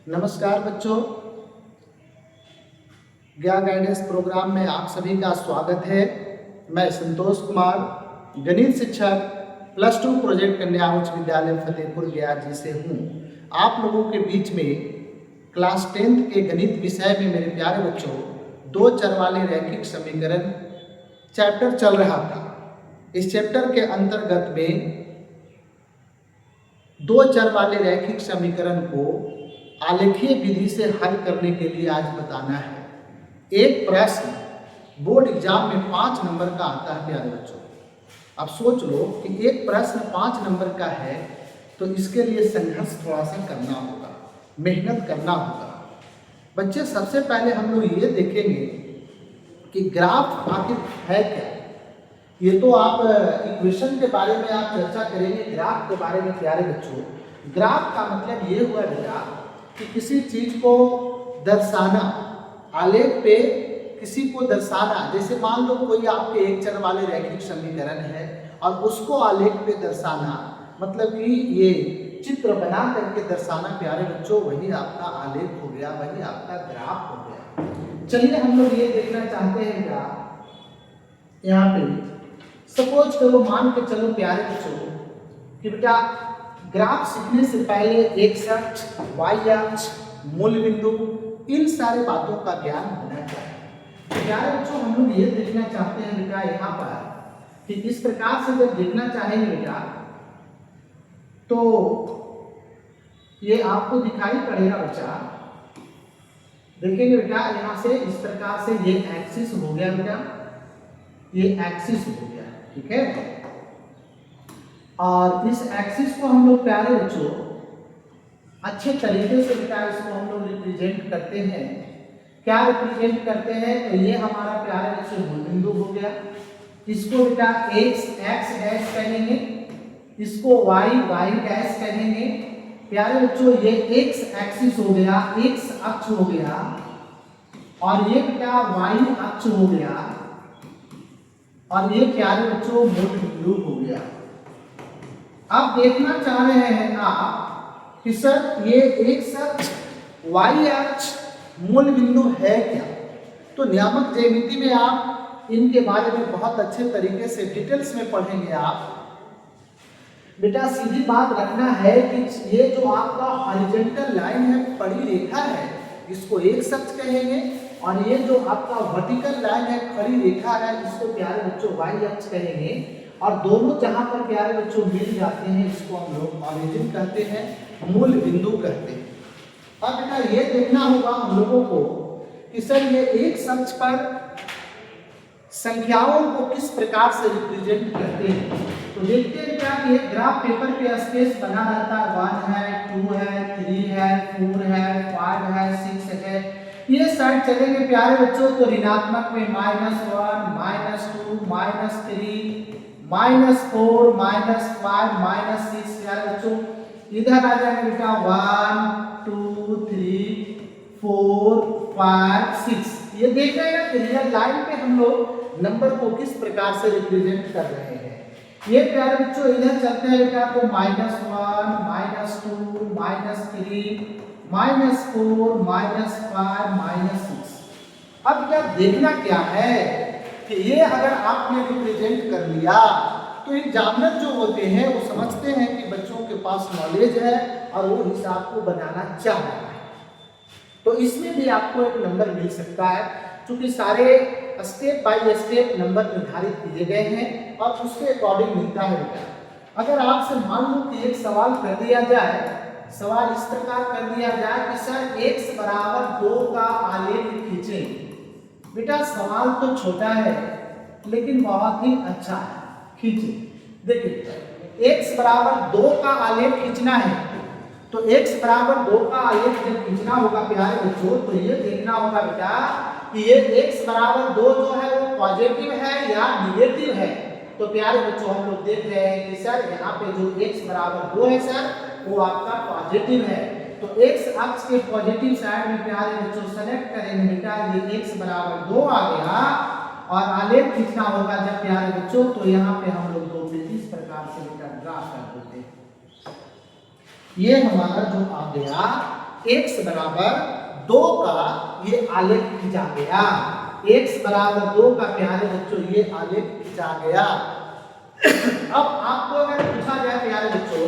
नमस्कार बच्चों, ज्ञान गाइडेंस प्रोग्राम में आप सभी का स्वागत है। मैं संतोष कुमार, गणित शिक्षक +2 प्रोजेक्ट कन्या उच्च विद्यालय फतेहपुर गया जी से हूँ। आप लोगों के बीच में क्लास 10th के गणित विषय में मेरे प्यारे बच्चों दो चर वाले रैखिक समीकरण चैप्टर चल रहा था। इस चैप्टर के अंतर्गत में दो चर वाले रैखिक समीकरण को आलेखीय विधि से हल करने के लिए आज बताना है। एक प्रश्न बोर्ड एग्जाम में 5 नंबर का आता है प्यारे बच्चों। अब सोच लो कि एक प्रश्न 5 नंबर का है तो इसके लिए संघर्ष थोड़ा सा करना होगा, मेहनत करना होगा। बच्चे सबसे पहले हम लोग ये देखेंगे कि ग्राफ आखिर है क्या। ये तो आप इक्वेशन के बारे में आप चर्चा करेंगे, ग्राफ के बारे में प्यारे बच्चों। ग्राफ का मतलब ये हुआ बेटा कि किसी चीज को दर्शाना, आलेख पे किसी को दर्शाना। जैसे मान लो कोई आपके एक चर वाले रैखिक समीकरण है और उसको आलेख पे दर्शाना, मतलब कि ये चित्र बना करके दर्शाना प्यारे बच्चों, वही आपका आलेख हो गया, वही आपका ग्राफ हो गया। चलिए हम लोग ये देखना चाहते हैं ग्राफ। यहाँ पे सपोज करो, मान के चलो प्यारे बच्चों कि बेटा ग्राफ सीखने से पहले एक्स अक्ष, वाई अक्ष, मूल बिंदु, इन सारे बातों का ज्ञान होना चाहिए। प्यारे बच्चों हम लोग ये देखना चाहते हैं बेटा यहाँ पर कि इस प्रकार से जब देखना चाहेंगे बेटा तो ये आपको दिखाई पड़ेगा बच्चा। देखेंगे बेटा यहाँ से इस प्रकार से ये एक्सिस हो गया बेटा, ये एक्सिस हो गया, ठीक है। और इस एक्सिस को हम लोग प्यारे बच्चों अच्छे तरीके से बेटा इसको हम लोग रिप्रेजेंट करते हैं। क्या रिप्रेजेंट करते हैं? तो ये हमारा प्यारे बच्चों मूल बिंदु हो गया। इसको बेटा एक्स डैश कहेंगे, इसको वाई डैश कहेंगे। प्यारे बच्चों ये एक्स एक्सिस हो गया, एक्स अक्ष हो गया, और ये बेटा वाई अक्ष हो गया, और ये प्यारे बच्चों मूल बिंदु हो गया। अब देखना चाह रहे हैं आप कि सर ये एक्स अक्ष, वाई अक्ष, मूल बिंदु है क्या। तो नियामक ज्यामिति में आप इनके बारे में बहुत अच्छे तरीके से डिटेल्स में पढ़ेंगे। आप बेटा सीधी बात रखना है कि ये जो आपका हॉरिजॉन्टल लाइन है, खड़ी रेखा है, इसको एक्स अक्ष कहेंगे, और ये जो आपका वर्टिकल लाइन है, खड़ी रेखा है, इसको प्यारे बच्चों वाई अक्ष कहेंगे। और दोनों जहां पर प्यारे बच्चों मिल जाते हैं इसको हम लोग ऑरिजिन कहते हैं, मूल बिंदु कहते हैं। अब बेटा ये देखना होगा हम लोगों को कि सर ये एक अक्ष पर संख्याओं को किस प्रकार से रिप्रेजेंट करते हैं। तो देखते हैं क्या कि एक ग्राफ पेपर पे स्पेस बना रहता है, 1 है, 2 है, 3 है, 4 है, 5 है, 6 है। ये साइड चलेंगे प्यारे बच्चों तो ऋणात्मक में -1, -2, -3, -4, -5, -6 प्यारे बच्चों। इधर आ जाएंगे बेटा 1, 2, 3, 4, 5, 6। ये देख रहे हैं ना रियल लाइन पे हम लोग नंबर को किस प्रकार से रिप्रेजेंट कर रहे हैं। ये प्यारे बच्चों इधर चलते हैं बेटा तो -1, -2, -3, -4, -5, -6। अब क्या देखना क्या है कि ये अगर आपने रिप्रेजेंट कर लिया तो एग्जामिनर जो होते हैं वो समझते हैं कि बच्चों के पास नॉलेज है और वो हिसाब को बनाना चाह रहा है, तो इसमें भी आपको एक नंबर मिल सकता है। क्योंकि सारे स्टेप बाय स्टेप नंबर निर्धारित किए गए हैं और उसके अकॉर्डिंग मिलता है बेटा। अगर आपसे मान लो कि एक सवाल कर दिया जाए, सवाल इस प्रकार कर दिया जाए कि सर x = 2 का आलेख खींचें। बेटा सवाल तो छोटा है लेकिन बहुत ही अच्छा है, खींचे। देखिए x = 2 का आलेख खींचना है तो x = 2 का आलेख जब खींचना होगा प्यारे बच्चों तो ये देखना होगा बेटा कि ये x = 2 जो है वो पॉजिटिव है या निगेटिव है। तो प्यारे बच्चों हम लोग देख रहे हैं कि सर यहाँ पे जो x = 2 है सर वो आपका पॉजिटिव है। तो x अक्ष के पॉजिटिव साइड में प्यारे बच्चों सेलेक्ट करेंगे बेटा, ये x = 2 आ गया और आलेख खींचना होगा जब प्यारे बच्चों तो यहाँ पे हम लोग 2 इस प्रकार से बेटा ड्रा कर देते हैं। ये हमारा जो आ गया x बराबर 2 का ये आलेख खींचा गया। x बराबर 2 का प्यारे बच्चों ये आलेख खींचा गया। अब आपको अगर पूछा जाए प्यारे बच्चों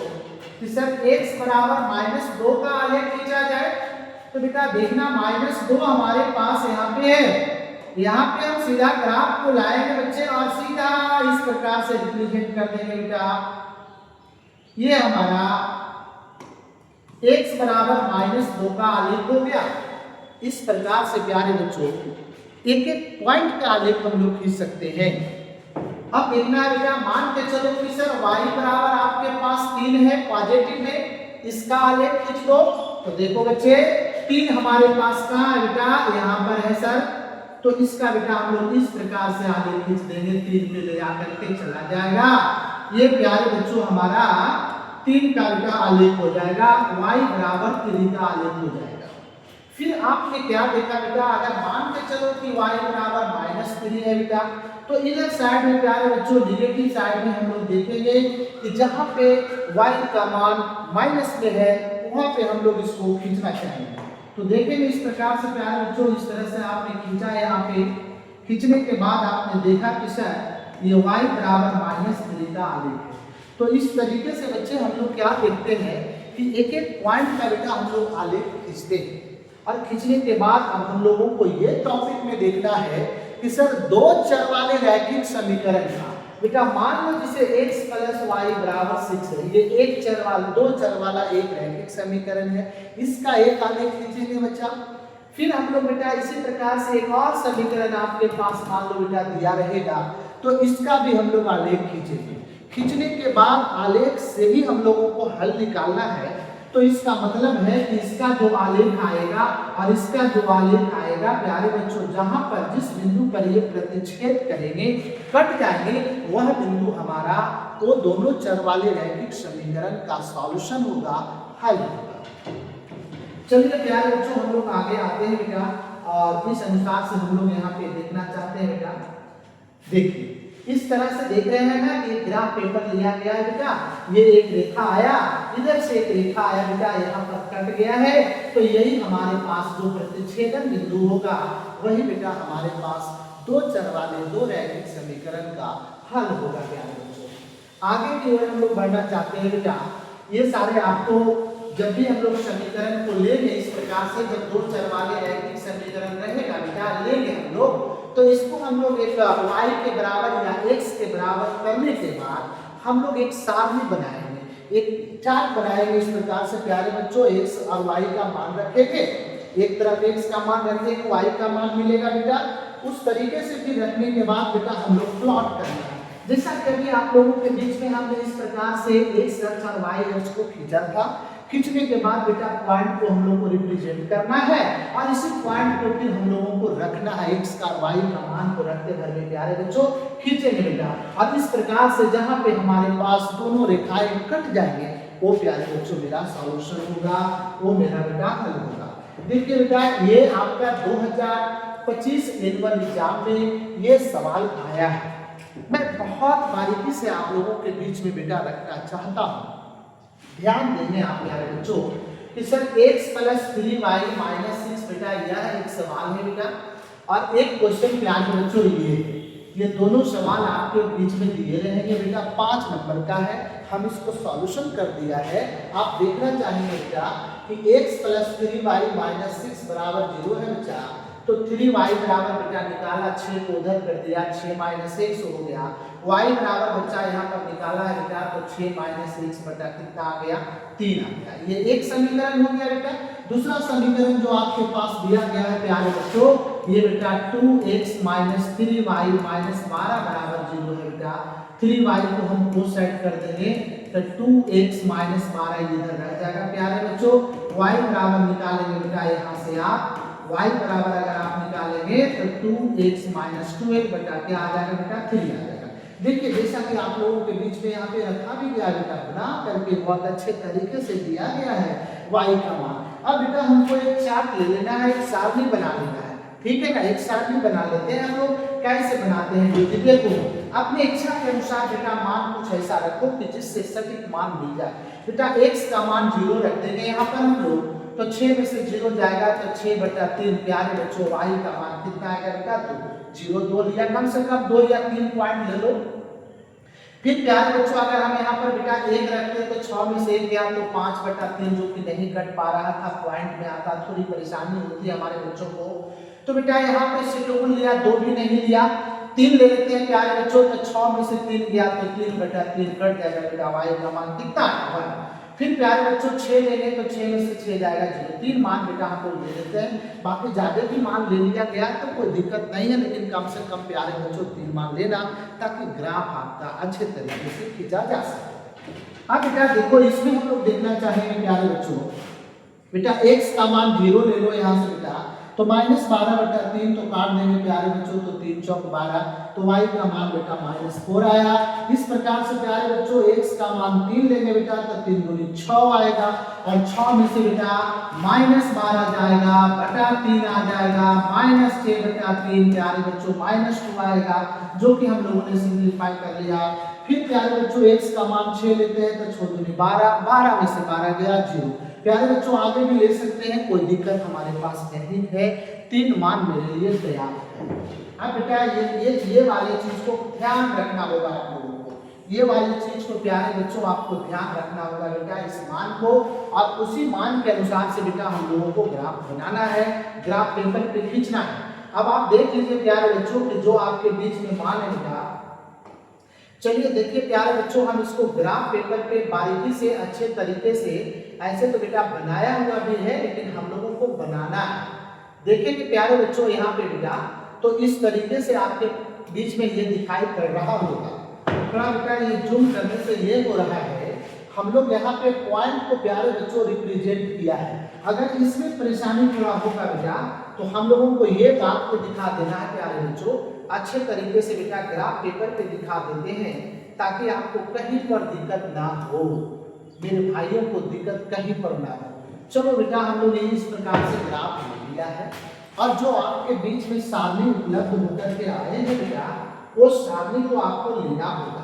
कि सर x बराबर -2 का आलेख खींचा जाए, तो बेटा देखना -2 हमारे पास यहाँ पे है। यहाँ पे हम सीधा ग्राफ को लाएंगे बच्चे और सीधा इस प्रकार से रिप्रेजेंट कर देंगे बेटा। ये हमारा x बराबर -2 का आलेख हो गया। इस प्रकार से प्यारे बच्चों एक एक पॉइंट का आलेख हम लोग खींच सकते हैं। अब देखना है बेटा, मान के चलो कि सर y बराबर आपके पास 3 है, पॉजिटिव में, इसका आलेख खींच दो। तो देखो बच्चे 3 हमारे पास कहाँ है बेटा, यहाँ पर है सर। तो इसका बेटा हम लोग इस प्रकार से आलेख खींच देंगे, 3 पे ले आकर के चला जाएगा। ये प्यारे बच्चों हमारा 3 का बेटा आलेख हो जाएगा, y बराबर 3 का आलेख हो जाएगा। फिर आपने क्या देखा बेटा, अगर मान के चलो कि y बराबर -3 है बेटा, तो इधर साइड में प्यारे बच्चों निगेटिव साइड में हम लोग देखेंगे कि जहां पे y का मान माइनस में है वहां पे हम लोग इसको खींचना चाहेंगे। तो देखेंगे इस प्रकार से प्यारे बच्चों, इस तरह से आपने खींचा है। यहाँ पे खींचने के बाद आपने देखा कि सर ये y बराबर -3 का आलेख है। तो इस तरीके से बच्चे हम लोग क्या देखते हैं कि एक एक पॉइंट का बेटा हम लोग आलेख खींचते हैं। और खींचने के बाद अब हम लोगों को ये टॉपिक में देखना है कि सर 2 चर वाले रैखिक समीकरण का बेटा मान लो जिसे x + y बराबर 6 है, ये 2 चर वाला एक रैखिक समीकरण है, इसका एक आलेख खींचेंगे बच्चा। फिर हम लोग बेटा इसी प्रकार से एक और समीकरण आपके पास मान लो बेटा दिया रहेगा, तो इसका भी हम लोग आलेख खींचेंगे। खींचने के बाद आलेख से ही हम लोगों को हल निकालना है। तो इसका मतलब है कि इसका जो आलेख आएगा और इसका जो आलेख आएगा प्यारे बच्चों, जहां पर जिस बिंदु पर ये प्रतिच्छेद करेंगे, कट जाएंगे, वह बिंदु हमारा वो दोनों चर वाले रैखिक समीकरण का सॉल्यूशन होगा, हल होगा। चलिए प्यारे बच्चों हम लोग आगे आते हैं बेटा, और इस अनुसार से हम लोग यहाँ पे देखना चाहते हैं बेटा। देखिए इस तरह से देख रहे हैं ना कि ग्राफ पेपर लिया गया है बेटा, ये एक रेखा आया, इधर से एक रेखा आया बेटा, यहाँ पर कट गया है। तो यही हमारे पास जो प्रतिच्छेदन बिंदु होगा वही बेटा हमारे पास 2 चर वाले 2 रैखिक समीकरण का हल होगा प्यारे बच्चों। आगे की ओर हम लोग बढ़ना चाहते हैं बेटा। ये सारे आपको जब भी हम लोग समीकरण को लेंगे इस प्रकार से, जब 2 चर वाले रैखिक समीकरण रहेगा बेटा लेंगे हम लोग, तो इसको हम लोग एक y के बराबर या x के बराबर करने के बाद हम लोग एक सारणी बनाएंगे, एक चार्ट बनाएंगे इस प्रकार से प्यारे बच्चों। x और y का मान रखेंगे, एक तरफ x का मान रखेंगे, y का मान मिलेगा बेटा। उस तरीके से फिर रखने के बाद बेटा हम लोग प्लॉट करेंगे। जैसा कभी आप लोगों के बीच में हमने इस प्रकार से x अक्ष और y अक्ष को खींचा था। खींचने के बाद बेटा पॉइंट को हम लोग को रिप्रेजेंट करना है और इसी पॉइंट को फिर हम लोगों को रखना है, x का y का मान को रखते हुए मेरे प्यारे बच्चों खींचेंगे बेटा। और इस प्रकार से जहां पे हमारे पास दोनों रेखाएं कट जाएंगे वो प्यारे बच्चों मेरा सॉल्यूशन होगा, वो मेरा बेटा हल होगा। देखिए बेटा ये आपका 2025 एनुअल एग्जाम में ये सवाल आया है। मैं बहुत बारीकी से आप लोगों के बीच में बेटा रखना चाहता हूँ। ध्यान देंगे आप प्यारे बच्चों कि सर x + 3y - 6 बेटा यह एक सवाल है बेटा, और एक क्वेश्चन प्यारे बच्चों ये दोनों सवाल आपके बीच में दिए रहेंगे बेटा, 5 नंबर का है। हम इसको सॉल्यूशन कर दिया है। आप देखना चाहेंगे बेटा कि x + 3y - 6 बराबर 0 है बच्चा, तो 3y बराबर बेटा निकाला, 6 को उधर कर दिया, 6 - 1 हो गया। y बराबर बच्चा यहाँ पर निकाला है बेटा, तो 6 - 1 बटा कितना आ गया, 3 आ गया। ये एक समीकरण हो गया बेटा। दूसरा समीकरण जो आपके पास दिया गया है प्यारे बच्चों, ये बेटा 2x - 3y - 12 बराबर 0 है बेटा। 3y को हम को साइड कर देंगे तो 2x - 12 इधर रह जाएगा प्यारे बच्चों। y बराबर निकालेंगे बेटा यहाँ से आप, y बराबर अगर आप निकालेंगे तो 2x - 12 बटा क्या आ जाएगा बेटा, 3 आ जाएगा। देखिए जैसा कि आप लोगों के बीच में यहाँ पे रखा भी गया बेटा, बना करके बहुत अच्छे तरीके से दिया गया है y का मान। अब बेटा हमको एक चार्ट ले लेना है, एक सारणी बना लेना है, ठीक है ना। एक सारणी बना लेते हैं हम लोग। कैसे बनाते हैं देखिए, देखो अपनी इच्छा के अनुसार बेटा मान कुछ ऐसा रखो कि जिससे सटीक मान मिल जाए। बेटा x का मान 0 रख देंगे यहाँ पर हम लोग, तो 6 में से 0 जाएगा तो 6/3। प्यारे बच्चों y का मान कितना आएगा बेटा? तो 0 2 लिया, कम से कम 2 या 3 पॉइंट ले लो। फिर प्यारे बच्चों अगर हम यहाँ पर बेटा 1 रखते तो 6 में से 1 गया तो 5/3 जो कि नहीं कट पा रहा था, पॉइंट में आता, थोड़ी परेशानी होती है हमारे बच्चों को। तो बेटा यहाँ पे शेड्यूल लिया, 2 भी नहीं लिया, 3 ले लेते हैं प्यारे बच्चों। तो 6 में से 3 गया तो 3/3 कट जाएगा बेटा, y का मान कितना है? 1। फिर प्यारे बच्चों 6 लेंगे तो 6 में से 6 जाएगा 0। 3 मान बेटा हम लोग ले लेते हैं, बाकी ज्यादा भी मान ले लिया गया तो कोई दिक्कत नहीं है, लेकिन कम से कम प्यारे बच्चों 3 मान लेना ताकि ग्राफ आपका अच्छे तरीके से खींचा जा सके। अब बेटा देखो इसमें हम लोग देखना चाहेंगे प्यारे बच्चों, बेटा x का मान 0 ले लो यहाँ से बेटा, तो -12/3 तो काट देंगे प्यारे बच्चों, तो 3 चौक 12, तो y का मान बेटा -4 आया। इस प्रकार से प्यारे बच्चों x का मान 3 लेंगे बेटा तो 3 दूनी 6 आएगा, और 6 में से बेटा -12 जाएगा बटा 3 आ जाएगा, -6/3 प्यारे बच्चों -2 आएगा, जो कि हम लोगों ने सिंप्लीफाई कर लिया। फिर प्यारे बच्चों x का मान 6 लेते हैं तो 6 दूनी 12, 12 में से 12 गया 0। प्यारे बच्चों आगे भी ले सकते हैं, कोई दिक्कत हमारे पास नहीं है, 3 मान मेरे लिए तैयार है। अब बेटा ये वाली चीज को ध्यान रखना होगा आप लोगों को, ये वाली चीज को प्यारे बच्चों आपको ध्यान रखना होगा बेटा, इस मान को, और उसी मान के अनुसार से बेटा हम लोगों को ग्राफ बनाना है, ग्राफ पेपर पे खींचना है। अब आप देख लीजिए प्यारे बच्चों कि जो आपके बीच में मान है बेटा, चलिए देखिए प्यारे बच्चों हम इसको ग्राफ पेपर पे बारीकी से अच्छे तरीके से, ऐसे तो बेटा बनाया हुआ भी है लेकिन हम लोगों को बनाना है। देखिए कि प्यारे बच्चों यहाँ पे बेटा तो इस तरीके से आपके बीच में ये दिखाई पड़ रहा होगा, थोड़ा बेटा ये जूम करने से ये हो रहा है, हम लोग यहाँ पे पॉइंट को प्यारे बच्चों रिप्रेजेंट किया है। अगर इसमें परेशानी थोड़ा होगा बेटा तो हम लोगों को ये बात को दिखा देना है प्यारे बच्चों, अच्छे तरीके से बेटा ग्राफ पेपर पे दिखा देते हैं ताकि आपको कहीं पर दिक्कत ना हो, मेरे भाइयों को दिक्कत कहीं पर ना हो। चलो बेटा हम लोग ने इस प्रकार से ग्राफ ले लिया है, और जो आपके बीच में सारणी उपलब्ध होकर के आए हैं बेटा, वो सारणी को आपको लेना होगा,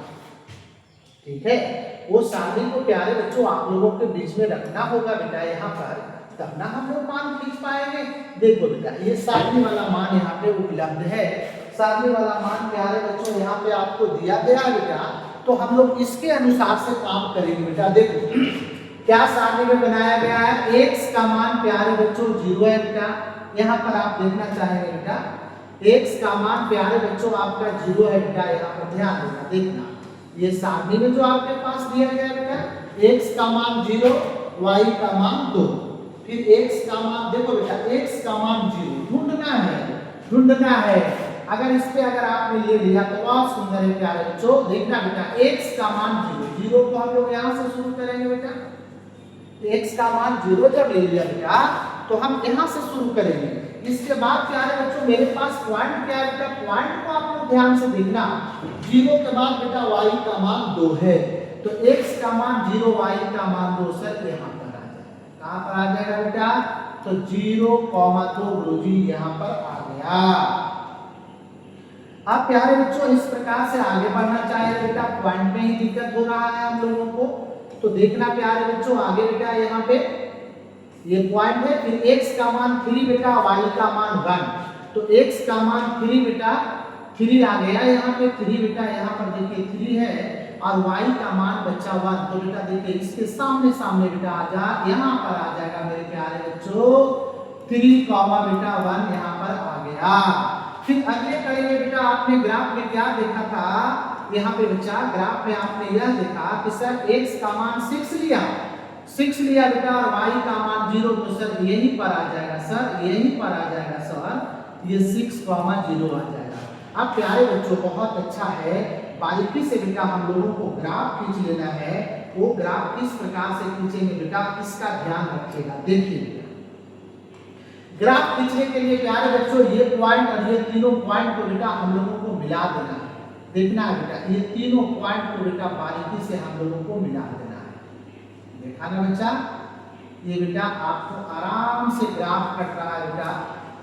ठीक है, वो सारणी को प्यारे बच्चों आप लोगों के बीच में रखना होगा बेटा यहाँ पर, तब ना हम लोग मान खींच पाएंगे। देखो बेटा ये सारणी वाला मान यहाँ पे उपलब्ध है, सारणी वाला मान प्यारे बच्चों यहाँ पे आपको दिया गया है बेटा, तो हम लोग इसके अनुसार से काम करेंगे बेटा। देखो क्या सारणी में बनाया गया है, x का मान प्यारे बच्चों 0 है बेटा, यहाँ पर आप देखना चाहेंगे बेटा x का मान प्यारे बच्चों आपका 0 है बेटा, यहाँ पर ध्यान देना, देखना ये सारणी में जो आपके पास दिया गया बेटा, x का मान 0, y का मान 2, फिर x का मान देखो बेटा x का मान 0 ढूंढना है। अगर इस पे अगर आपने ले लिया तो बहुत सुंदर है प्यारे बच्चों, देखना बेटा x का मान 0 को हम लोग यहाँ से शुरू करेंगे बेटा, x का मान 0 जब ले लिया बेटा तो हम यहाँ से शुरू करेंगे। इसके बाद प्यारे बच्चों मेरे पास पॉइंट क्या है बेटा, पॉइंट को आप लोग ध्यान से देखना, 0 के बाद बेटा y का मान 2 है, तो x का मान 0, y का मान 2 सर यहाँ पर आ जाएगा, कहाँ पर आ जाएगा बेटा, तो 0,2 गुरुजी यहाँ पर आ गया। अब प्यारे बच्चों इस प्रकार से आगे बढ़ना चाहिए बेटा, पॉइंट में ही दिक्कत हो रहा है हम लोगों को, तो देखना प्यारे बच्चों आगे बेटा यहाँ पे ये पॉइंट है, फिर x का मान 3 बेटा, y का मान 1, तो x का मान 3 बेटा 3 आ गया यहाँ पे, 3 बेटा यहाँ पर देखिए 3 है, और y का मान बच्चा 1, तो बेटा देखिए इसके सामने सामने बेटा आ जा, यहाँ पर आ जाएगा मेरे प्यारे बच्चों 3, बेटा 1 यहाँ पर आ गया। फिर अगले कड़ी में बेटा आपने ग्राफ में क्या देखा था, यहाँ पे बच्चा ग्राफ में आपने यह देखा कि सर x का मान 6 लिया बेटा, और y का मान 0, तो सर यहीं पर आ जाएगा, सर यहीं पर आ जाएगा सर, ये 6,0 आ जाएगा। अब प्यारे बच्चों बहुत अच्छा है, बारीकी से बेटा हम लोगों को ग्राफ खींच लेना है, वो ग्राफ किस प्रकार से खींचेंगे बेटा इसका ध्यान रखिएगा। देखिए ग्राफ खींचने के लिए प्यारे बच्चों ये पॉइंट और ये तीनों पॉइंट को बेटा हम लोगों को मिला देना है, देखना है बेटा ये तीनों पॉइंट को बेटा बारीकी से हम लोगों को मिला देना है, देखा ना बच्चा, ये बेटा आपको आराम से ग्राफ कट रहा है बेटा,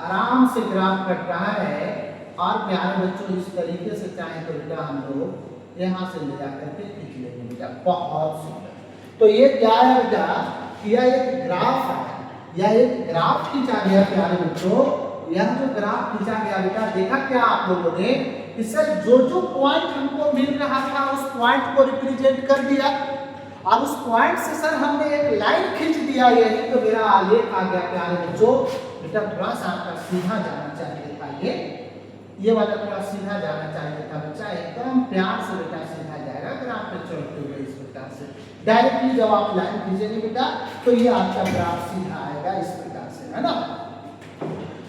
आराम से ग्राफ कट रहा है। और प्यारे बच्चों इस तरीके से चाहे तो बेटा हम लोग यहाँ से ले जाकर के खींच लेंगे बेटा, बहुत सुंदर। तो ये क्या है बेटा, यह एक ग्राफ है, या एक ग्राफ खींचा गया प्यारे बच्चों। यह जो ग्राफ खींचा गया बेटा, देखा क्या आप लोगों ने कि सर जो जो पॉइंट हमको मिल रहा था उस पॉइंट को रिप्रेजेंट कर दिया, और उस पॉइंट से सर हमने एक लाइन खींच दिया। यही तो मेरा आलेख आ गया प्यारे बच्चों। बेटा थोड़ा सा आपका सीधा जाना चाहिए था, ये वाला थोड़ा सीधा जाना चाहिए था बच्चा, एकदम प्यार से बेटा सीधा जाएगा ग्राफ पे चढ़ते हुए इस प्रकार से। डायरेक्टली जब आप लाइन खींचेंगे बेटा तो ये आपका ग्राफ सीधा आएगा इस प्रकार से, है ना।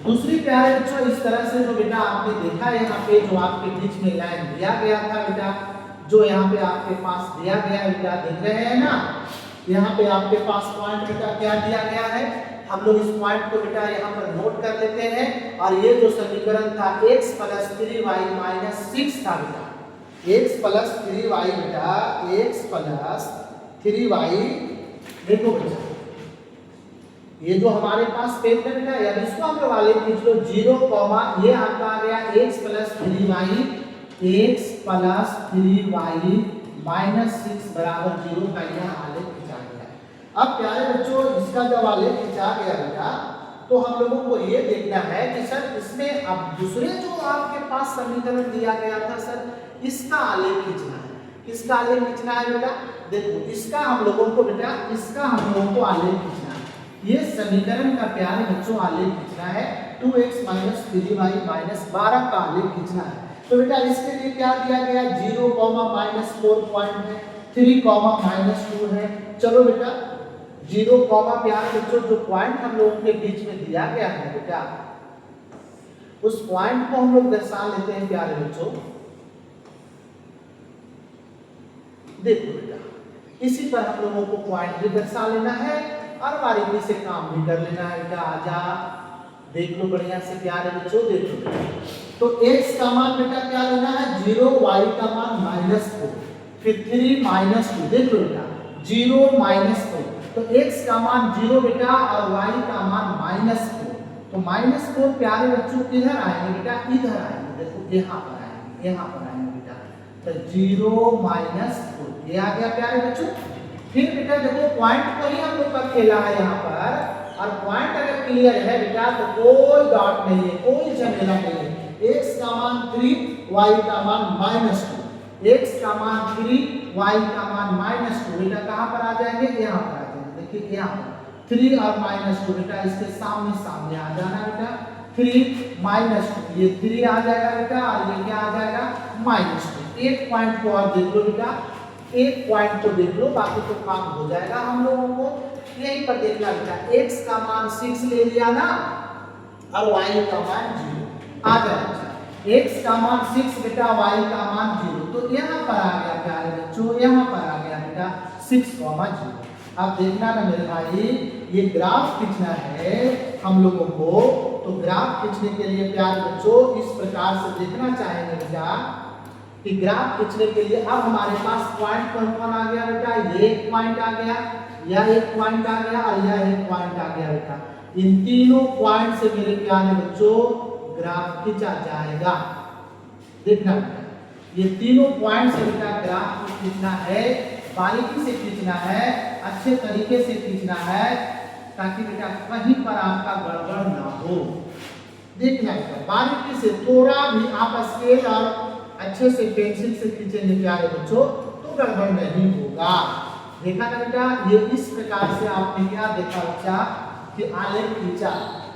दूसरी प्यारे बच्चों, इस तरह से जो बेटा आपने देखा यहाँ पे जो आपके बीच में लाइन दिया गया था बेटा, जो यहाँ पे आपके पास दिया गया है बेटा, देख रहे हैं ना, यहाँ पे आपके पास पॉइंट बेटा क्या दिया गया है। हम लोग इस पॉइंट को बेटा यहाँ पर नोट कर लेते हैं। और ये जो समीकरण था x + 3y - 6 था बेटा, x + 3y बेटा, x + 3y, देखो बेटा ये जो हमारे पास पेज में बेटा, या इसको हम लोग वाले खींच लो 0, ये आपका आ गया x + 3y, x + 3y - 6 = 0 का यह आलेख खींचा गया है। अब प्यारे बच्चों इसका जब आलेख खींचा गया बेटा, तो हम लोगों को ये देखना है कि सर इसमें अब दूसरे जो आपके पास समीकरण दिया गया था सर, इसका आलेख खींचना है। किसका आलेख खींचना है बेटा, देखो इसका हम लोगों को बेटा, इसका हम लोगों को आलेख खींचना है। ये समीकरण का प्यारे बच्चों आलेख खींचना है, 2x - 3y - 12 का आलेख खींचना है। तो बेटा इसके लिए क्या दिया गया, 0, -4 पॉइंट है, 3, -2 है। चलो बेटा 0, प्यारे बच्चों जो पॉइंट हम लोगों के बीच में दिया गया है बेटा, उस पॉइंट को हम लोग दर्शा लेते हैं प्यारे बच्चों। देखो बेटा इसी पर हम लोगों को पॉइंट भी दर्शा लेना है और बारीकी से काम भी कर लेना है बेटा। आजा देख लो बढ़िया से प्यारे बच्चों, देख लो। तो x का मान बेटा क्या लेना है, 0, y का मान -4, फिर 3 -2, देख लो बेटा 0 -4, तो x का मान 0 बेटा और y का मान -4। तो -4 प्यारे बच्चों किधर आएंगे बेटा, इधर आएंगे, देखो यहाँ पर आएंगे, यहाँ पर आएंगे बेटा। तो 0 -4 ये आ गया प्यारे बच्चों। फिर बेटा देखो पॉइंट को ही हम लोग का खेला है यहाँ पर, और पॉइंट अगर क्लियर है बेटा तो कोई डॉट नहीं है, कोई झमेला नहीं है। x का मान 3, y का मान -2, x का मान 3, y का मान -2 बेटा कहाँ पर आ जाएंगे, यहाँ पर आ जाएंगे। देखिए यहाँ पर 3 और -2 बेटा इसके सामने सामने आ जाना बेटा, 3 -2 ये 3 आ जाएगा बेटा, और ये क्या आ जाएगा -2। एक पॉइंट को और देख लो बेटा, एक पॉइंट को देख लो, बाकी तो काम हो जाएगा हम लोगों को। यहीं पर देखना बेटा, x का मान 6 ले लिया ना, और y का मान 0 आ जाएगा। x का मान 6 बेटा, y का मान 0, तो यहाँ पर आ गया प्यारे बच्चों, यहाँ पर आ गया बेटा 6, 0। अब देखना ना मेरे भाई, ये ग्राफ खींचना है हम लोगों को। तो ग्राफ खींचने के लिए प्यारे बच्चों इस प्रकार से देखना चाहेंगे बेटा कि ग्राफ खींचने के लिए अब हमारे पास पॉइंट कौन कौन आ गया बेटा, ये एक पॉइंट आ गया, यह एक पॉइंट आ गया, और यह एक पॉइंट आ गया बेटा। इन तीनों पॉइंट से मेरे प्यारे बच्चों ग्राफ खींचा जाएगा। देखना बेटा, ये तीनों पॉइंट से बेटा ग्राफ को खींचना है, बारीकी से खींचना है, अच्छे तरीके से खींचना है, ताकि बेटा कहीं पर आपका गड़बड़ ना हो। देखना बेटा बारीकी से, थोड़ा भी आप स्केल और अच्छे से पेंसिल से खींचेंगे प्यारे बच्चों तो गड़बड़ नहीं होगा। देखा ना बेटा, ये इस प्रकार से आपने क्या देखा बच्चा कि आलेख खींचा।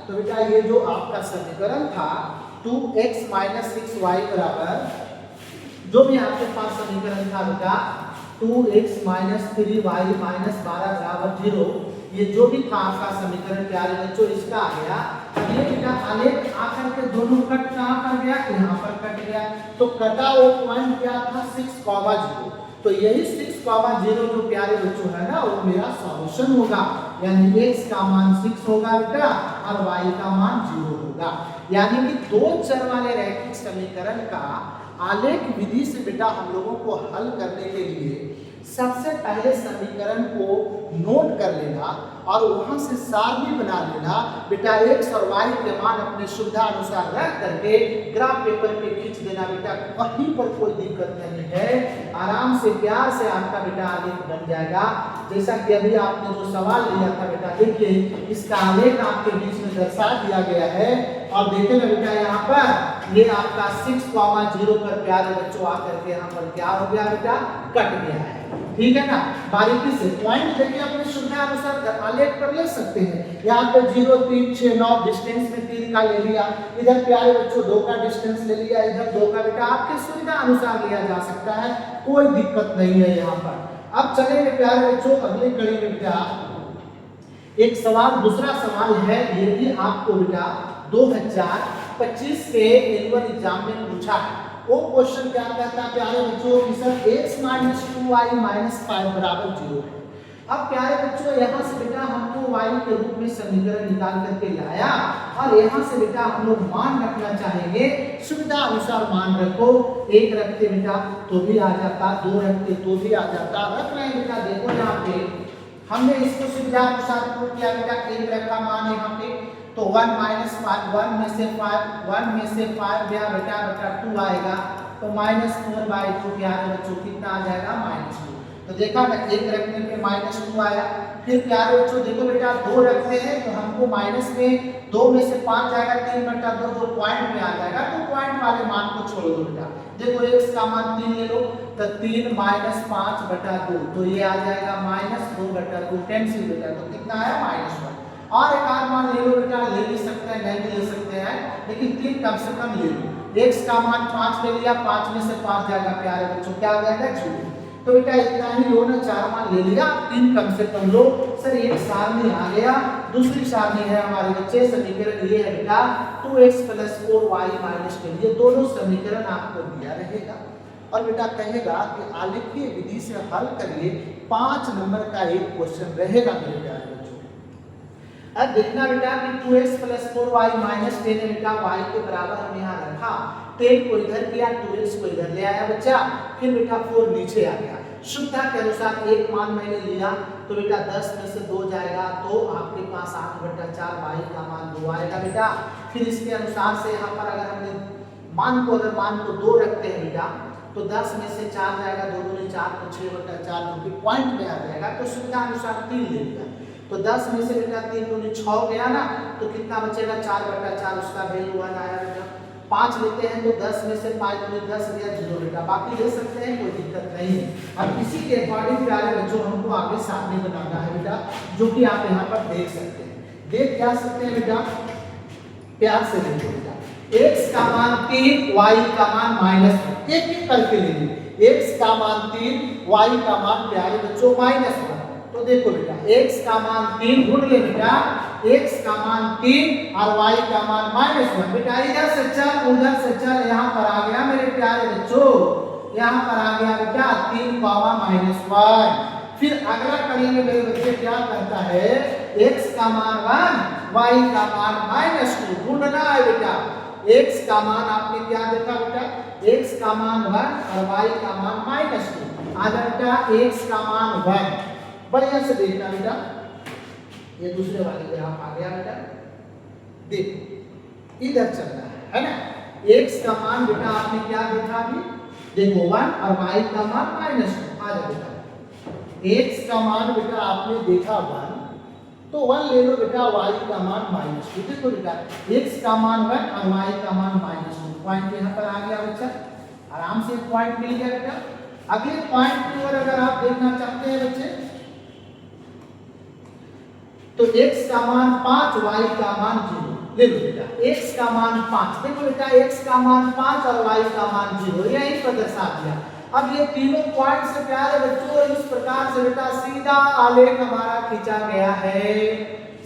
तो बेटा ये जो आपका समीकरण था 2x - 6y बराबर, जो भी आपके पास समीकरण था बेटा 2x - 3y - 12 बराबर 0, ये जो भी था आपका समीकरण प्यारे बच्चों इसका आ गया। अब ये बेटा आलेख आकर के दोनों कट कहाँ पर गया, यहाँ पर कट गया। तो कटा वो पॉइंट क्या था 6, 0। तो यही 6, 0 जो प्यारे बच्चों है ना, वो मेरा सॉल्यूशन होगा। यानी x का मान 6 होगा बेटा और y का मान 0 होगा। यानी कि दो चर वाले रैखिक समीकरण का आलेख विधि से बेटा हम लोगों को हल करने के लिए सबसे पहले समीकरण को नोट कर लेना और वहां से सारणी बना लेना। बेटा एक्स और वाई के मान अपनी सुविधा अनुसार रख करके ग्राफ पेपर पे खींच देना बेटा, कहीं पर कोई दिक्कत नहीं है, आराम से प्यार से आपका बेटा आलेख बन जाएगा। जैसा कि अभी आपने जो सवाल लिया था बेटा, देखिए इसका आलेख आपके बीच में दर्शा दिया गया है और देखें ना बेटा यहाँ पर ये आपका 6,0 पर प्यारे बच्चों आकर के यहाँ पर क्या हो गया बेटा, कट गया है। ठीक है ना, बारीकी से पॉइंट देखिए अपनी सुविधा अनुसार आलेख कर ले सकते हैं। यहाँ पे 0, 3, 6, 9 डिस्टेंस में 3 का ले लिया, इधर प्यारे बच्चों 2 का डिस्टेंस ले लिया, इधर 2 का बेटा आपके सुविधा अनुसार लिया जा सकता है, कोई दिक्कत नहीं है यहाँ पर। अब चलेंगे प्यारे बच्चों अगली कड़ी में बेटा एक सवाल, दूसरा सवाल है, ये भी आपको बेटा 2025 के एनुअल एग्जाम में पूछा है। वो क्वेश्चन क्या कहता है प्यारे बच्चों कि सर x - 2y - 5 बराबर 0 है। अब प्यारे बच्चों यहाँ से बेटा हमको y के रूप में समीकरण निकाल करके लाया और यहाँ से बेटा हम लोग मान रखना चाहेंगे, सुविधा अनुसार मान रखो। 1 रखते बेटा तो भी आ जाता, 2 रखते तो भी आ जाता, रख रहे हैं बेटा। देखो यहाँ पे हमने इसको सुविधा अनुसार प्रूव किया बेटा, 1 रखा मान यहाँ पे तो 1 - 5, 1 में से 5 गया बेटा 2 आएगा तो -4/2 क्या है बच्चों, कितना आ जाएगा -2। तो देखा ना 1 रखने पे -2 आया। फिर प्यारे बच्चों देखो बेटा 2 रखते हैं तो हमको माइनस में 2 में से 5 जाएगा, 3/2 जो पॉइंट में आ जाएगा, तो पॉइंट वाले मान को छोड़ दो बेटा। देखो x का मान 3 ले लो तो 3 - 5/2 तो ये आ जाएगा -2/2 कैंसिल बेटा, तो कितना आया -1। और एक और मान ले लो बेटा, ले भी सकते हैं नहीं भी ले सकते हैं, लेकिन 3 कम से कम ले लो। x का मान 5 ले लिया, 5 में से 5 जाएगा प्यारे बच्चों, क्या आ जाएगा 0। तो बेटा इतना ही लो ना, 4 मान ले लिया, 3 कम से कम लो। सर एक सारणी आ गया, दूसरी सारणी है हमारे बच्चे, समीकरण ये है बेटा 2x + 4y - 10, ये दोनों समीकरण आपको दिया रहेगा और बेटा कहेगा कि आलेखीय विधि से हल करिए, 5 नंबर का एक क्वेश्चन रहेगा मेरे प्यारे बच्चों। अब देखना बेटा कि 2x + 4y - 10 है बेटा, y के बराबर हम यहाँ रखा, 10 को इधर किया, 2x को इधर ले आया बच्चा, फिर बेटा 4 नीचे आ गया। सुविधा के अनुसार एक मान मैंने लिया तो बेटा 10 में से 2 जाएगा तो आपके पास 8/4 y का मान 2 आएगा बेटा। फिर इसके अनुसार से यहाँ पर अगर हमने मान को 2 रखते हैं बेटा तो 10 में से 4 जाएगा, 2 दूनी 4 तो 6/4 जो कि पॉइंट में आ जाएगा, तो सुविधा अनुसार 3 ले लिया तो 10 में से बेटा 3 दूनी 6 गया ना, तो कितना बचेगा 4/4, उसका वैल्यू 1 आया बेटा। 5 लेते हैं तो 10 में से 5 दूनी 10 गया 0 बेटा, बाकी ले सकते हैं, कोई दिक्कत नहीं है। अब इसी के अकॉर्डिंग प्यारे बच्चों हमको आगे सारणी बनाना है बेटा, जो कि आप यहाँ पर देख सकते हैं, देख क्या सकते हैं बेटा, प्यार से देखो बेटा, x का मान 3, y का मान -1, एक एक करके लेंगे। x का मान 3, y का मान प्यारे बच्चों -1। तो देखो बेटा x का मान 3 ढूंढ ले बेटा, x का मान 3 और y का मान -1। बेटा इधर से चल उधर से चल, यहाँ पर आ गया मेरे प्यारे बच्चों, यहाँ पर आ गया बेटा 3 -1। फिर अगला कड़ी में मेरे बच्चे क्या करता है, x का मान 1, y का मान -2 ढूंढना है बेटा। x का मान आपने क्या देखा बेटा, x का मान 1 और y का मान -2। आ जाए बेटा x का मान 1, बढ़िया से देखना बेटा, ये दूसरे वाले ग्राफ आ गया बेटा, देखो इधर चलना है ना। x का मान बेटा आपने क्या देखा अभी, देखो 1 और y का मान -2। आ जाए बेटा x का मान बेटा आपने देखा 1 तो 1 ले लो बेटा, y का मान -2। देखो बेटा x का मान 1 और y का मान -2, पॉइंट यहाँ पर आ गया बच्चा, आराम से पॉइंट मिल गया बेटा। अगले पॉइंट की ओर अगर आप देखना चाहते हैं बच्चे तो x का मान 5, y का मान 0 ले लो बेटा। x का मान 5, देखो बेटा x का मान 5 और y का मान 0, यही पर दर्शा दिया। अब ये तीनों पॉइंट से प्यारे बच्चों इस प्रकार से बेटा सीधा आलेख हमारा खींचा गया है,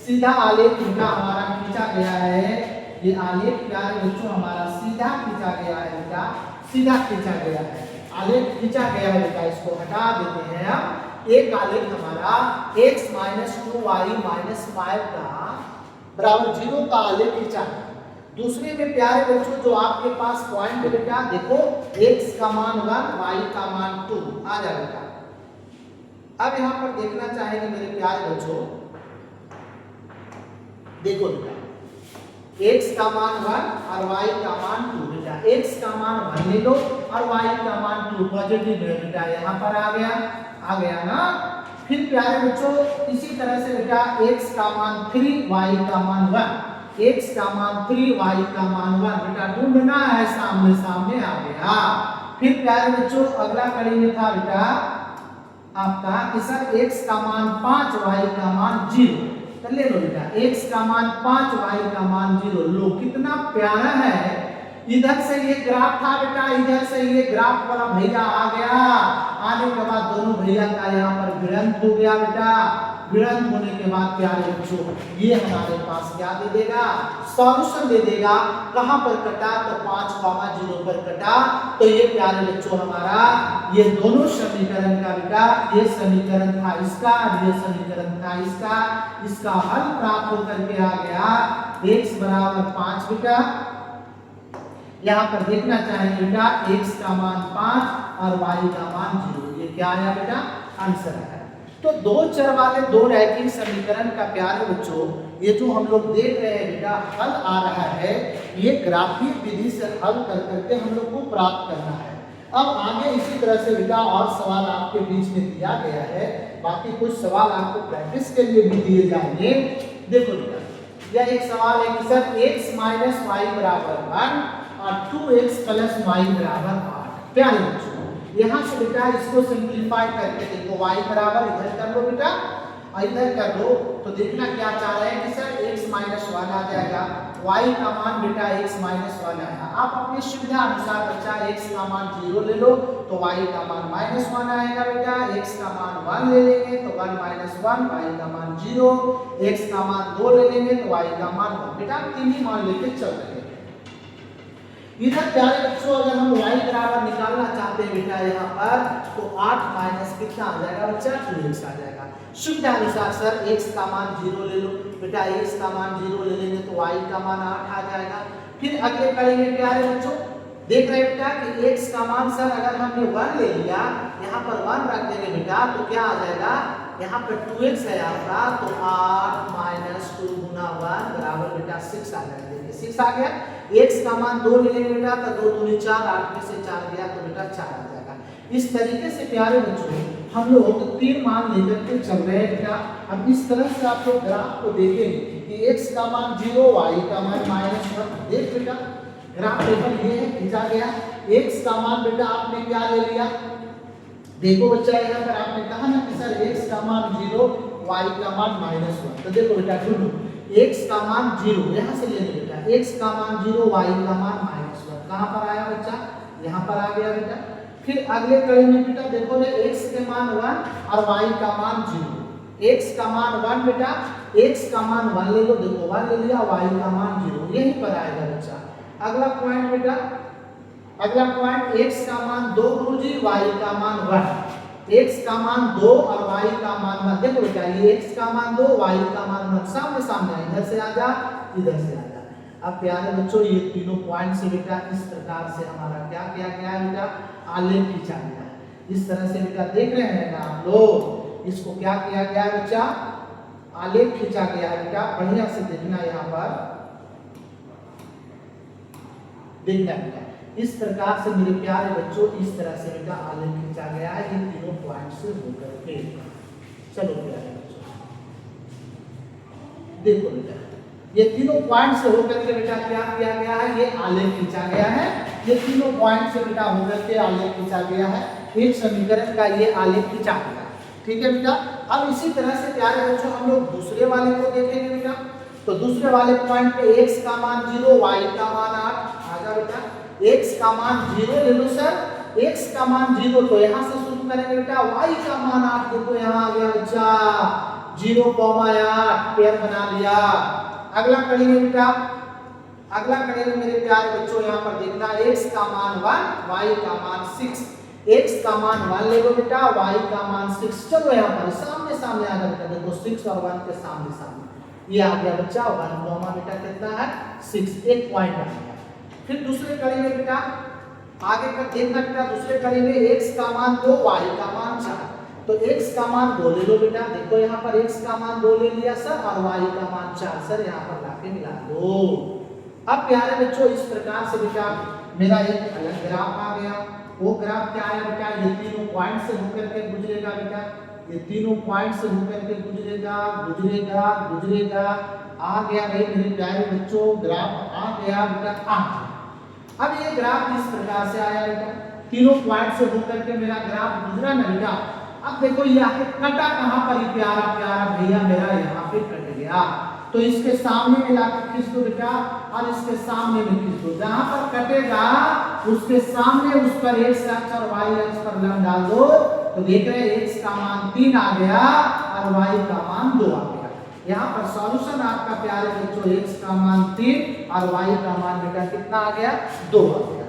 सीधा आलेख बेटा हमारा खींचा गया है। ये आलेख प्यारे बच्चों हमारा सीधा खींचा गया है बेटा, सीधा खींचा गया है, आलेख खींचा गया है बेटा। इसको हटा देते हैं हम। एक आलेख हमारा x - 2y - 5 का बराबर 0 का आलेख खींचा है। दूसरे में प्यारे बच्चों जो आपके पास पॉइंट बेटा देखो, x का मान 1, y का मान 2 आ जाए बेटा। अब यहाँ पर देखना चाहेंगे मेरे प्यारे बच्चों, देखो बेटा x का मान 1 और y का मान 2। बेटा x का मान 1 ले लो और y का मान 2 पॉजिटिव है बेटा, यहाँ पर आ गया ना। फिर प्यारे बच्चों इसी तरह से बेटा x का मान 3 y का मान 1, x का मान 3 y का मान 1 बेटा ढूंढना है, सामने सामने आ गया। फिर प्यारे बच्चों अगला कड़ी में था बेटा आपका कि सर x का मान 5 y का मान 0, तो ले लो बेटा x का मान 5 y का मान 0। लो कितना प्यारा है, इधर से ये ग्राफ था बेटा, इधर से ये ग्राफ वाला भैया आ गया, आने के बाद दोनों भैया का यहाँ पर भिड़ंत हो गया बेटा। भिड़ंत होने के बाद प्यारे बच्चों ये हमारे पास क्या दे देगा, सॉल्यूशन दे देगा। कहां पर कटा, तो 5,0 पर कटा। तो ये प्यारे बच्चों हमारा ये दोनों समीकरण का बेटा, ये समीकरण था इसका, ये समीकरण था इसका, इसका हल प्राप्त होकर के आ गया x बराबर 5 बेटा। यहाँ पर देखना चाहेंगे बेटा x का मान 5 और y का मान 0, ये क्या आया बेटा, आंसर है। तो दो चर वाले दो रैखिक समीकरण का प्यारे बच्चों ये जो हम लोग देख रहे हैं बेटा हल आ रहा है, ये ग्राफीय विधि से हल कर करके हम लोग को प्राप्त करना है। अब आगे इसी तरह से बेटा और सवाल आपके बीच में दिया गया है, बाकी कुछ सवाल आपको प्रैक्टिस के लिए भी दिए जाएंगे। देखो बेटा यह एक सवाल है कि सर x माइनस वाई बराबर 1 और 2x प्लस वाई बराबर 8। प्यारे बच्चों यहाँ से बेटा इसको सिंप्लीफाई करके देखो, y बराबर इधर कर लो बेटा और इधर कर दो, तो देखना क्या चाह रहे हैं कि सर x माइनस 1 आ जाएगा, y का मान बेटा x माइनस 1 आया। आप अपनी सुविधा अनुसार बच्चा x का मान 0 ले लो तो y का मान माइनस 1 आएगा बेटा, x का मान 1 ले लेंगे तो 1 माइनस 1, y का मान 0, x का मान 2 ले लेंगे तो y का मान 1। बेटा तीन ही मान लेके चल रहे हैं। इधर प्यारे बच्चों अगर हम y बराबर निकालना चाहते हैं बेटा यहाँ पर, तो 8 माइनस कितना आ जाएगा बच्चा, 2x आ जाएगा। सुविधा अनुसार सर x का मान 0 ले लो बेटा, x का मान 0 ले लेंगे तो y का मान 8 आ जाएगा। फिर अगले करेंगे प्यारे बच्चों, देख रहे बेटा कि x का मान सर अगर हमने 1 ले लिया, यहाँ पर 1 रख देंगे बेटा तो क्या आ जाएगा, यहाँ पर 2x है आपका, तो 8 माइनस 2 गुना 1 बराबर बेटा 6 आ जाएगा। 6 आ गया। x का मान 2 ले लेंगे बेटा तो 2 दूनी 4, 8 में से 4 गया तो बेटा 4 आ जाएगा। इस तरीके से प्यारे बच्चों हम लोग 3 मान लेकर के चल रहे हैं बेटा। अब इस तरह से आप लोग ग्राफ को देखेंगे कि x का मान 0, y का मान -1। देख बेटा ग्राफ पेपर ये है, खींचा गया। x का मान बेटा आपने क्या ले लिया, देखो बच्चा यहाँ पर आपने कहा ना कि सर x का मान 0, y का मान -1। तो देखो बेटा ढूंढो, x का मान 0 यहाँ से ले लो बेटा, x का मान 0, y का मान -1। कहाँ पर आया बच्चा, यहाँ पर आ गया बेटा। फिर अगले कड़ी में बेटा देखो ले x के मान 1 और y का मान 0। x का मान 1 बेटा, x का मान 1 ले लो, देखो 1 ले लिया, y का मान 0 यहीं पर आएगा बच्चा। अगला पॉइंट बेटा, अगला पॉइंट x का मान 2 गुरुजी, y का मान 1। x का मान 2 और y का मान 1। देखो बेटा ये x का मान 2, y का मान 1 सामने सामने, इधर से आ जा, इधर से आ जा। अब प्यारे बच्चों ये तीनों पॉइंट से बेटा इस प्रकार से हमारा क्या किया गया है बेटा, आलेख खींचा गया है। इस तरह से बेटा देख रहे हैं ना आप लोग, इसको क्या किया गया है बच्चा, आलेख खींचा गया है बेटा। बढ़िया से देखना यहाँ पर, देखना बेटा इस प्रकार से मेरे प्यारे बच्चों, इस तरह से बेटा आलेख खींचा गया है ये तीनों पॉइंट से होकर के। चलो प्यारे बच्चों देखो बेटा ये तीनों पॉइंट से होकर के बेटा क्या किया गया है, ये आलेख खींचा गया है। ये तीनों पॉइंट से बेटा होकर के आलेख खींचा गया है, एक समीकरण का ये आलेख खींचा गया है। ठीक है बेटा। अब इसी तरह से प्यारे बच्चों हम लोग दूसरे वाले को देखेंगे बेटा। तो दूसरे वाले पॉइंट पे x का मान 0, y का मान 8 आजा बेटा। x का मान 0 ले लो सर, x का मान 0 तो यहाँ से शुरू करेंगे बेटा, y का मान 8 देखो यहाँ आ गया बच्चा 0,8 पेयर बना लिया। अगला कड़ी में बेटा, अगला कड़ी में मेरे प्यारे बच्चों यहाँ पर देखना x का मान 1, y का मान 6। x का मान 1 ले लो बेटा, y का मान 6। चलो यहाँ पर सामने सामने आ जाएगा, देखो 6 और 1 के सामने सामने ये आ गया बच्चा 1 कॉमा बेटा कितना है 6, एक पॉइंट आ गया। फिर दूसरे कड़ी में बेटा आगे का देखना बेटा, दूसरे कड़ी में x का मान 2, y का मान 4। तो x का मान 2 ले लो बेटा, देखो यहाँ पर x का मान 2 ले लिया सर और y का मान 4 सर, यहाँ पर लाके मिला दो। अब प्यारे बच्चों इस प्रकार से बेटा मेरा एक अलग ग्राफ आ गया। वो ग्राफ क्या है बेटा, ये तीनों पॉइंट से होकर के गुजरेगा बेटा, ये तीनों पॉइंट से होकर के गुजरेगा गुजरेगा गुजरेगा, आ गया भाई मेरे प्यारे बच्चों ग्राफ आ गया बेटा, आ गया। अब ये ग्राफ इस प्रकार से आया बेटा, तीनों पॉइंट से होकर के मेरा ग्राफ गुजरा ना बेटा। अब देखो ये आके कटा कहां पर, ये प्यारा प्यारा भैया मेरा यहाँ पे कट गया, तो इसके सामने में लाके खींच दो बेटा और इसके सामने में खींच दो, जहां पर कटेगा उसके सामने उस पर x अक्ष और y अक्ष पर लंब डाल दो, तो देख रहे हैं x का मान 3 आ गया और y का मान 2 आ गया। यहाँ पर सॉल्यूशन आपका प्यारे बच्चों x का मान 3 और y का मान बेटा कितना आ गया, 2 आ गया।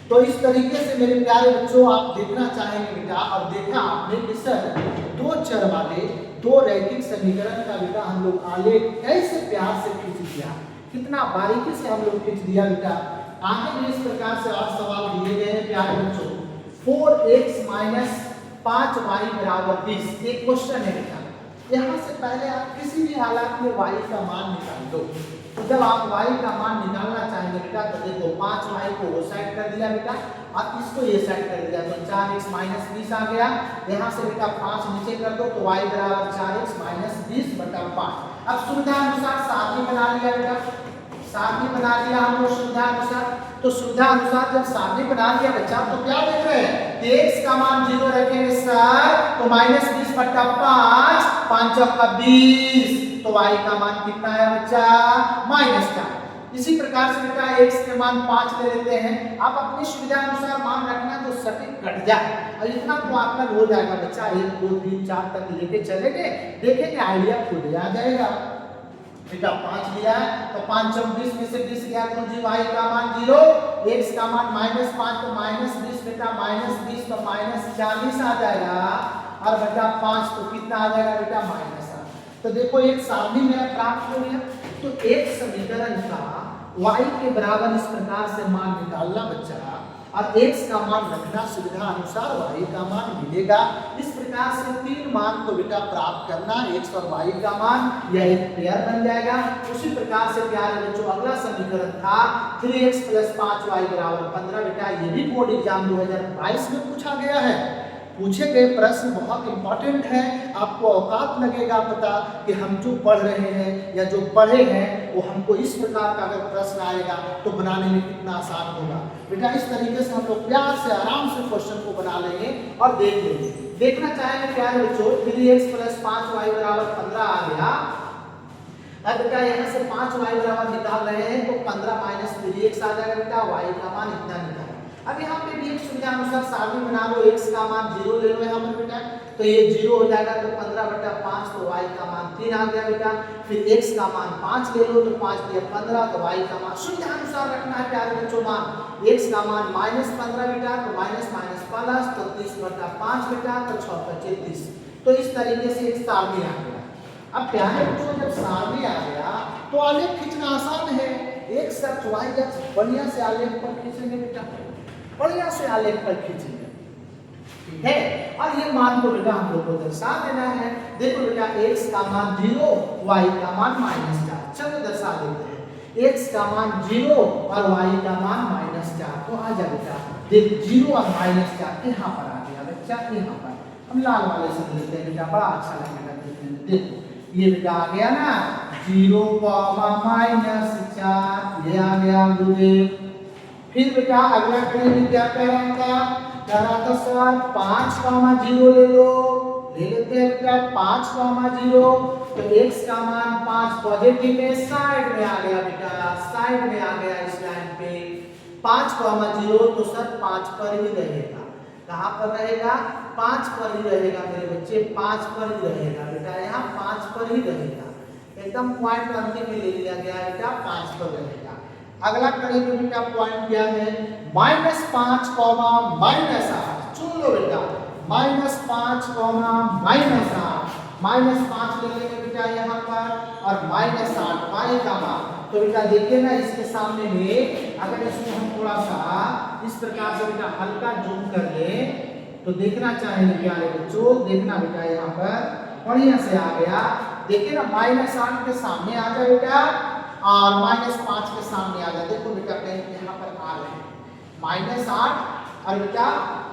तो इस तरीके से मेरे प्यारे बच्चों आप देखना चाहेंगे बेटा, और देखा आपने कि सर 2 चर वाले 2 रैखिक समीकरण का बेटा हम लोग आलेख कैसे प्यार से खींच दिया, कितना बारीकी से हम लोग खींच दिया बेटा। आगे भी इस प्रकार से और सवाल दिए गए हैं प्यारे बच्चों, 4x - 5y = 20, एक क्वेश्चन है बेटा। यहाँ से पहले आप किसी भी हालात में y का मान निकाल दो, तो जब आप y का मान निकालना चाहेंगे बेटा तो देखो 5y को वो साइड कर दिया बेटा और इसको ये साइड कर दिया, तो 4x - 20 आ गया। यहाँ से बेटा 5 नीचे कर दो तो y = 4x - 20/5। अब सुविधा अनुसार सारणी बना लिया बेटा, सारणी बना लिया हम लोग सुविधा अनुसार। तो सुविधा अनुसार जब सारणी बना लिया बच्चा तो क्या देख रहे हैं, x का मान 0 रखेंगे सर तो -20/5, 5 चौका 20, तो y का मान कितना है बच्चा, -4। इसी प्रकार से बेटा x के मान 5 ले लेते हैं, आप अपनी सुविधा अनुसार मान रखना तो सटीक कट जाए, और इतना तो आपका हो जाएगा बच्चा। 1 2 3 4 तक लेके चलेंगे, देखेंगे आइडिया खुद आ जाएगा बेटा। 5 लिया तो 5 चौक 20 में से 20 गया तो जी y का मान 0, x का मान -5 तो -20 बेटा, -20 तो -40 आ जाएगा, और बेटा 5 तो कितना आ जाएगा बेटा, -8। तो देखो एक सारणी मेरा प्राप्त हो गया। तो एक समीकरण का y के बराबर इस प्रकार से मान निकालना बच्चा, और x का मान रखना, सुविधा अनुसार y का मान मिलेगा। इस प्रकार से 3 मान को बेटा प्राप्त करना, x और y का मान, यह एक पेयर बन जाएगा। उसी प्रकार से प्यारे बच्चों अगला समीकरण था 3x + 5y = 15 बेटा, ये भी बोर्ड एग्जाम 2022 में पूछा गया है। पूछे गए प्रश्न बहुत इंपॉर्टेंट है, आपको औकात लगेगा पता कि हम जो पढ़ रहे हैं या जो पढ़े हैं वो हमको इस प्रकार का अगर प्रश्न आएगा तो बनाने में कितना आसान होगा बेटा। इस तरीके से हम लोग प्यार से आराम से क्वेश्चन को बना लेंगे और देख लेंगे। देखना चाहेंगे प्यारे बच्चों 3x + 5y = 15 आ गया। अब बेटा यहाँ से 5y बराबर निकाल रहे हैं तो 15 - 3x आ जाएगा बेटा, y का मान इतना निकाल। अब यहाँ पे भी एक सुविधा अनुसार सारणी बना लो, x का मान 0 ले लो यहाँ पर बेटा, तो ये 0 हो जाएगा तो 15/5 तो y का मान 3 आ गया बेटा। फिर x का मान 5 ले लो तो 5 दिया 15 तो y का मान, सुविधा अनुसार रखना है प्यारे बच्चों मान। x का मान -15 बेटा तो -15 तो 30/5 बेटा, तो 6 × 30। तो इस तरीके से एक सारणी आ गया। अब प्यारे बच्चों जब सारणी आ गया तो आलेख खींचना आसान है, x अक्ष y अक्ष बढ़िया से आलेख पर खींचेंगे बेटा, बढ़िया से आलेख पर खींचेंगे, ठीक है। और ये मान को बेटा हम लोग को दर्शा देना है। देखो बेटा x का मान 0, y का मान -4, चलो दर्शा देते हैं। x का मान 0 और y का मान -4, तो आ जा बेटा देख 0 और -4 यहाँ पर आ गया बच्चा, यहाँ पर हम लाल वाले से लेते हैं बेटा, बड़ा अच्छा लगेगा देखने में। देखो ये बेटा आ गया ना 0, -4, ये आ गया गुरुदेव। फिर बेटा अगला करेंगे क्या कह रहा था सर 5,0 ले लो, ले लेते हैं बेटा 5,0, तो x का मान 5 पॉजिटिव में साइड में आ गया बेटा, साइड में आ गया इस लाइन पे। 5,0 तो सर 5 पर ही रहेगा, कहाँ पर रहेगा, 5 पर ही रहेगा मेरे बच्चे, 5 पर ही रहेगा बेटा, यहाँ 5 पर ही रहेगा, एकदम पॉइंट अंतिम में ले लिया गया बेटा, 5 पर रहेगा। अगला करेंगे बेटा पॉइंट क्या है -5, -8, चुन लो बेटा -5, -8 ले लेंगे बेटा यहाँ पर, और -8 y का मान। तो बेटा देखिए ना इसके सामने में अगर इसको हम थोड़ा सा इस प्रकार से बेटा हल्का जूम कर ले तो देखना चाहेंगे प्यारे बच्चों, देखना बेटा यहाँ पर बढ़िया से आ गया। देखिए ना -8 के सामने आ जाए बेटा और -5 के सामने आ जाए। देखो बेटा कहीं यहाँ पर आ रहे हैं -8 और बेटा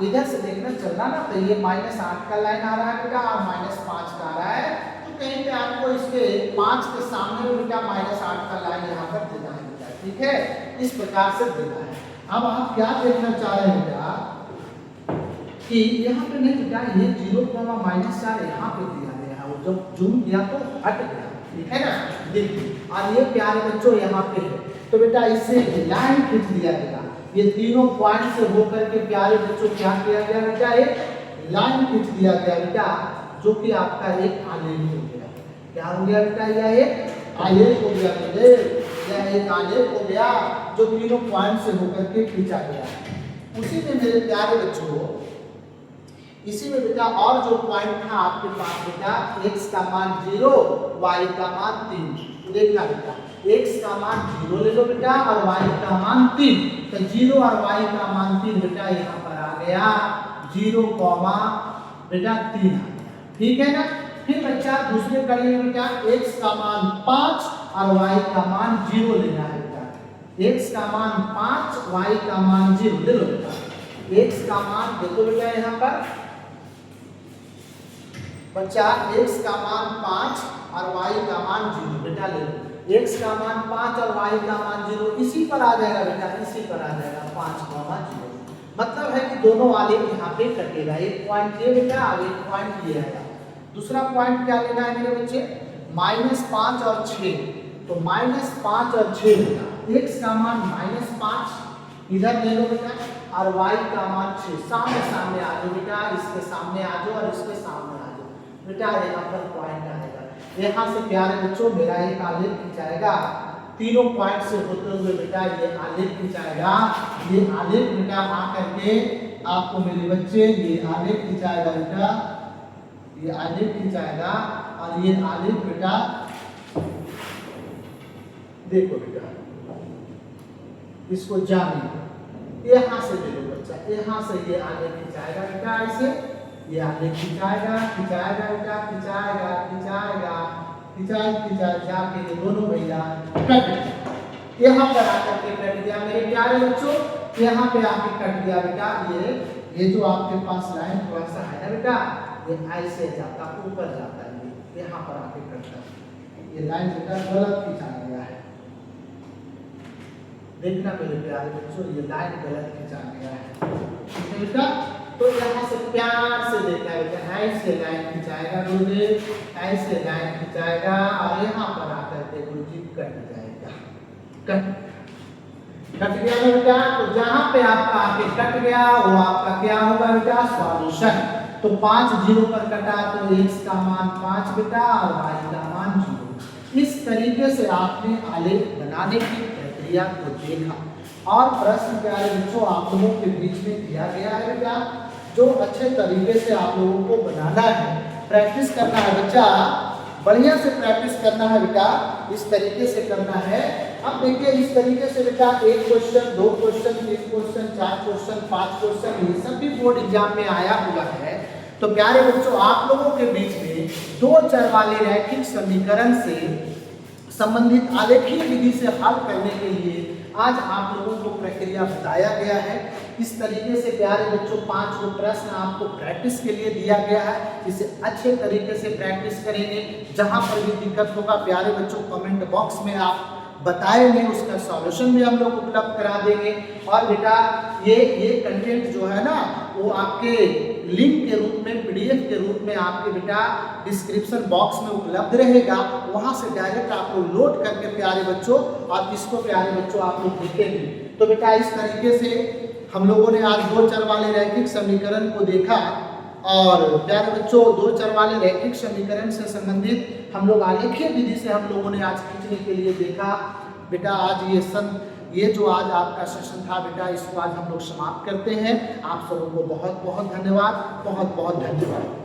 इधर से देखना चलना ना, तो ये -8 का लाइन आ रहा है बेटा और -5 का आ रहा है। तो कहीं पे आपको इसके 5 के सामने बेटा -8 का लाइन यहाँ पर देना है बेटा, ठीक है, इस प्रकार से देना है। अब आप क्या देखना चाह रहे हैं बेटा कि यहाँ पे नहीं बेटा ये 0,-4 यहाँ पे दिया गया है, जब जूम किया तो हट गया, ठीक है ना। देखिए और ये प्यारे बच्चों यहाँ पे है, तो बेटा इससे लाइन खींच दिया गया। ये तीनों पॉइंट से होकर के प्यारे बच्चों क्या किया गया बेटा, एक लाइन खींच दिया गया बेटा, जो कि आपका एक आलेख हो गया। क्या हो गया बेटा, यह एक आलेख हो गया बेटे, यह एक आलेख हो गया जो तीनों पॉइंट से होकर के खींचा गया। उसी में मेरे प्यारे बच्चों, इसी में बेटा और जो पॉइंट था आपके पास बेटा, x का मान 0, y का मान 3। देखना बेटा x का मान 0 ले लो बेटा और y का मान 3, तो 0 और y का मान 3 बेटा यहाँ पर आ गया 0, बेटा 3 आ गया, ठीक है ना। फिर बच्चा दूसरे कड़ी में बेटा x का मान 5 और y का मान 0 लेना है बेटा। x का मान 5, y का मान 0 ले लो बेटा। x का मान देखो बेटा यहाँ पर बच्चा x का मान 5 और y का मान 0 बेटा ले लो। x का मान 5 और y का मान 0 इसी पर आ जाएगा बेटा, इसी पर आ जाएगा 5, 0। मतलब है कि दोनों आलेख यहाँ पे कटेगा। एक पॉइंट ये बेटा और एक पॉइंट ये आएगा। दूसरा पॉइंट क्या लेना है मेरे बच्चे, -5 और 6, तो -5 और 6 बेटा। x का मान -5 इधर ले लो बेटा और y का मान 6, सामने सामने आ जाओ बेटा, इसके सामने आ जाओ और इसके सामने आ जाओ बेटा, यहाँ पर पॉइंट आएगा। यहाँ से प्यारे बच्चों मेरा एक आलेख खिंचाएगा, तीनों पॉइंट से होते हुए बेटा ये आलेख खिंचाएगा। ये आलेख बेटा आ करके आपको मेरे बच्चे ये आलेख खिंचाएगा बेटा, ये आलेख खिंचाएगा और ये आलेख बेटा देखो बेटा, इसको जानिए, यहाँ से ले लो बच्चा, यहाँ से ये आलेख खिंचाएगा बेटा, ऐसे ये आलेख खिंचाएगा बेटा, खिंचाएगा जाके ये दोनों भैया कट गया। यहाँ पर आकर के कट गया मेरे प्यारे बच्चों, यहाँ पे आके कट गया बेटा। ये जो आपके पास लाइन थोड़ा सा है ना बेटा, ये ऐसे जाता ऊपर जाता है, ये यहाँ पर आके कटता है। ये लाइन बेटा गलत खिंचा गया है, देखना मेरे प्यारे बच्चों, ये लाइन गलत खिंचा गया है बेटा। तो यहाँ से प्यार से देखना है बेटा, ऐसे लाइन खिंचाएगा गुरुदेव, ऐसे लाइन खिंचाएगा और यहाँ पर आकर के गुरुजी कट जाएगा, कट गया ना बेटा। तो जहाँ पे आपका आके कट गया वो आपका क्या होगा बेटा, सॉल्यूशन। तो 5 0 पर कटा तो x का मान 5 बेटा और y का मान 0। इस तरीके से आपने आलेख बनाने की प्रक्रिया को देखा और प्रश्न प्यारे बच्चों आप लोगों के बीच में दिया गया है बेटा, जो अच्छे तरीके से आप लोगों को बनाना है, प्रैक्टिस करना है बच्चा, बढ़िया से प्रैक्टिस करना है बेटा, इस तरीके से करना है। अब देखिए इस तरीके से बेटा 1 question, 2 question, 3 question, 4 question, 5 question, ये सब भी बोर्ड एग्जाम में आया हुआ है। तो प्यारे बच्चों आप लोगों के बीच में 2 चर वाले रैखिक समीकरण से संबंधित आलेखीय विधि से हल करने के लिए आज आप लोगों को प्रक्रिया बताया गया है। इस तरीके से प्यारे बच्चों 5 को प्रश्न आपको प्रैक्टिस के लिए दिया गया है, इसे अच्छे तरीके से प्रैक्टिस करेंगे। जहां पर भी दिक्कत होगा प्यारे बच्चों कमेंट बॉक्स में आप बताएंगे, उसका सॉल्यूशन भी हम लोग उपलब्ध करा देंगे। और बेटा ये कंटेंट जो है ना वो आपके लिंक के रूप में, पीडीएफ के रूप में आपके बेटा डिस्क्रिप्शन बॉक्स में उपलब्ध रहेगा, वहां से डायरेक्ट आप लोग लोड करके प्यारे बच्चों और इसको प्यारे बच्चों आप लोग देखेंगे। तो बेटा इस तरीके से हम लोगों ने आज 2 चर वाले रैखिक समीकरण को देखा और प्यारे बच्चों 2 चर वाले रैखिक समीकरण से संबंधित हम लोग आलेखीय विधि से हम लोगों ने आज खींचने के लिए देखा। बेटा आज ये जो आज आपका सेशन था बेटा, इसको आज हम लोग समाप्त करते हैं। आप सबों को बहुत बहुत धन्यवाद, बहुत बहुत धन्यवाद।